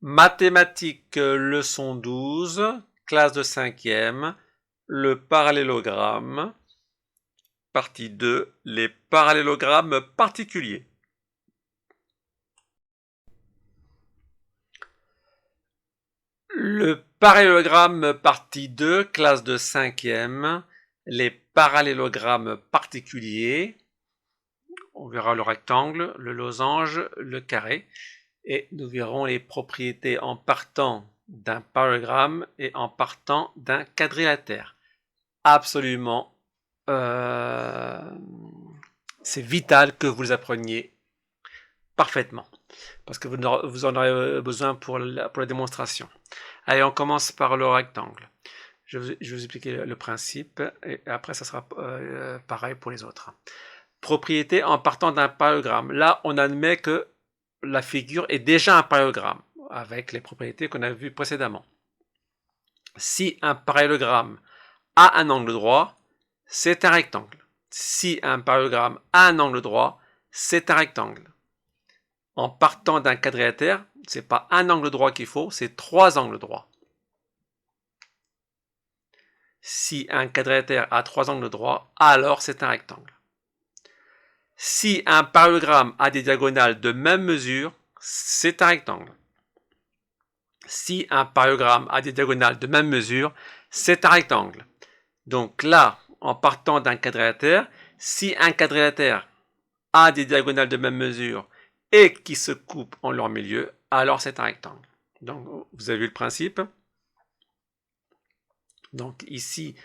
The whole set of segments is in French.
Mathématiques, leçon 12, classe de 5e, le parallélogramme, partie 2, les parallélogrammes particuliers. Le parallélogramme partie 2, classe de 5e, les parallélogrammes particuliers. On verra le rectangle, le losange, le carré. Et nous verrons les propriétés en partant d'un parallélogramme et en partant d'un quadrilatère. Absolument, c'est vital que vous les appreniez parfaitement, parce que vous en aurez besoin pour la démonstration. Allez, on commence par le rectangle. Je vais vous expliquer le principe, et après ça sera pareil pour les autres. Propriété en partant d'un parallélogramme. Là, on admet que la figure est déjà un parallélogramme, avec les propriétés qu'on a vues précédemment. Si un parallélogramme a un angle droit, c'est un rectangle. Si un parallélogramme a un angle droit, c'est un rectangle. En partant d'un quadrilatère, ce n'est pas un angle droit qu'il faut, c'est 3 angles droits. Si un quadrilatère a 3 angles droits, alors c'est un rectangle. Si un parallélogramme a des diagonales de même mesure, c'est un rectangle. Si un parallélogramme a des diagonales de même mesure, c'est un rectangle. Donc là, en partant d'un quadrilatère, si un quadrilatère a des diagonales de même mesure et qui se coupent en leur milieu, alors c'est un rectangle. Donc vous avez vu le principe. Donc ici,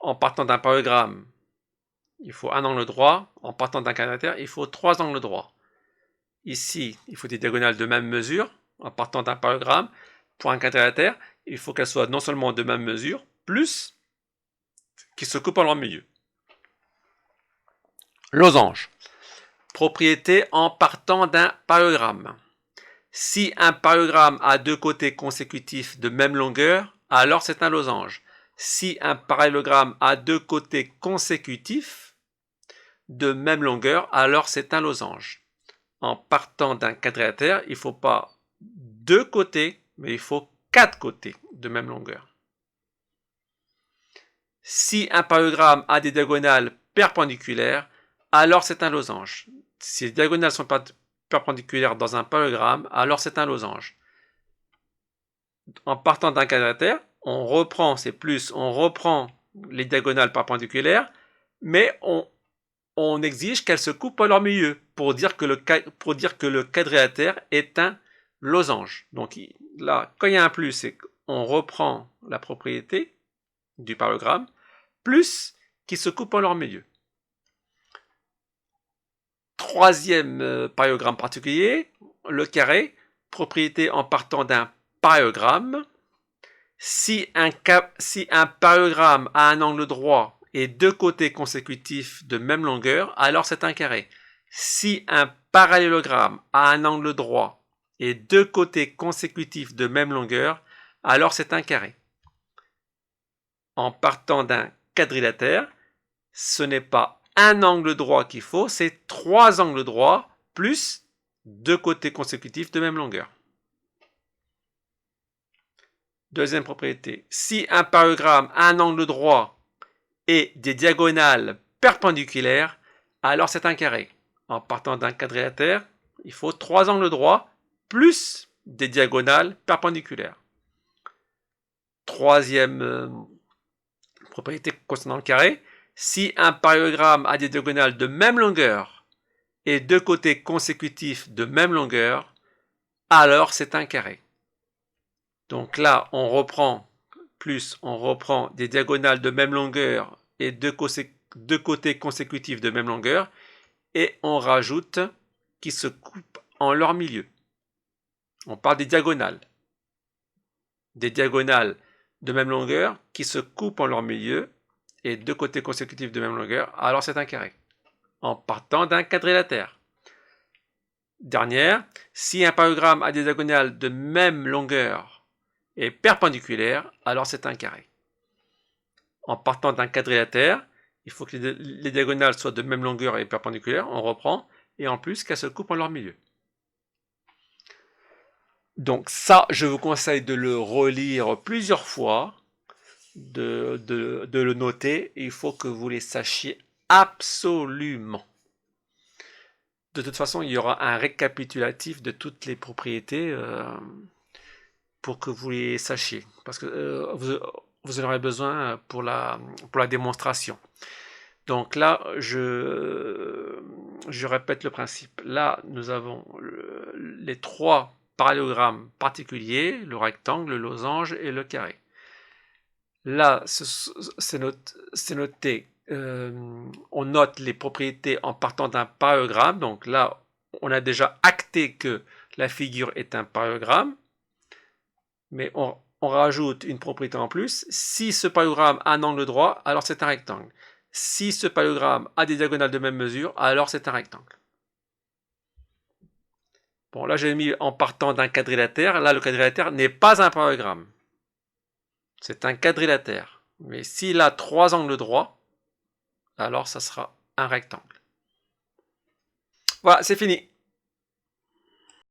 en partant d'un parallélogramme, il faut un angle droit. En partant d'un quadrilatère, il faut 3 angles droits. Ici, il faut des diagonales de même mesure. En partant d'un parallélogramme, pour un quadrilatère, il faut qu'elles soient non seulement de même mesure, plus qui se coupent en leur milieu. Losange. Propriété en partant d'un parallélogramme. Si un parallélogramme a deux côtés consécutifs de même longueur, alors c'est un losange. Si un parallélogramme a deux côtés consécutifs de même longueur, alors c'est un losange. En partant d'un quadrilatère, il ne faut pas deux côtés, mais il faut 4 côtés de même longueur. Si un parallélogramme a des diagonales perpendiculaires, alors c'est un losange. Si les diagonales ne sont pas perpendiculaires dans un parallélogramme, alors c'est un losange. En partant d'un quadrilatère, on reprend les diagonales perpendiculaires, mais on exige qu'elles se coupent à leur milieu pour dire que le quadrilatère est un losange. Donc là, quand il y a un plus, c'est qu'on reprend la propriété du parallélogramme, plus qui se coupent en leur milieu. Troisième parallélogramme particulier, le carré, propriété en partant d'un parallélogramme. Si un parallélogramme a un angle droit et deux côtés consécutifs de même longueur, alors c'est un carré. Si un parallélogramme a un angle droit et deux côtés consécutifs de même longueur, alors c'est un carré. En partant d'un quadrilatère, ce n'est pas un angle droit qu'il faut, c'est 3 angles droits plus deux côtés consécutifs de même longueur. Deuxième propriété, si un parallélogramme a un angle droit et des diagonales perpendiculaires, alors c'est un carré. En partant d'un quadrilatère, il faut 3 angles droits plus des diagonales perpendiculaires. Troisième propriété concernant le carré, si un parallélogramme a des diagonales de même longueur et deux côtés consécutifs de même longueur, alors c'est un carré. Donc là, on reprend des diagonales de même longueur et deux côtés consécutifs de même longueur, et on rajoute qui se coupent en leur milieu. On parle des diagonales. Des diagonales de même longueur qui se coupent en leur milieu et deux côtés consécutifs de même longueur, alors c'est un carré. En partant d'un quadrilatère. Dernière, si un parallélogramme a des diagonales de même longueur et perpendiculaires, alors c'est un carré. En partant d'un quadrilatère, il faut que les diagonales soient de même longueur et perpendiculaires, on reprend, et en plus qu'elles se coupent en leur milieu. Donc ça, je vous conseille de le relire plusieurs fois, de le noter. Il faut que vous les sachiez absolument. De toute façon, il y aura un récapitulatif de toutes les propriétés pour que vous les sachiez. Parce que vous en aurez besoin pour la démonstration. Donc là, je répète le principe. Là, nous avons les trois parallélogrammes particuliers, le rectangle, le losange et le carré. Là, c'est noté, on note les propriétés en partant d'un parallélogramme. Donc là, on a déjà acté que la figure est un parallélogramme, mais on rajoute une propriété en plus. Si ce parallélogramme a un angle droit, alors c'est un rectangle. Si ce parallélogramme a des diagonales de même mesure, alors c'est un rectangle. Bon, là j'ai mis en partant d'un quadrilatère. Là, le quadrilatère n'est pas un parallélogramme. C'est un quadrilatère. Mais s'il a trois angles droits, alors ça sera un rectangle. Voilà, c'est fini.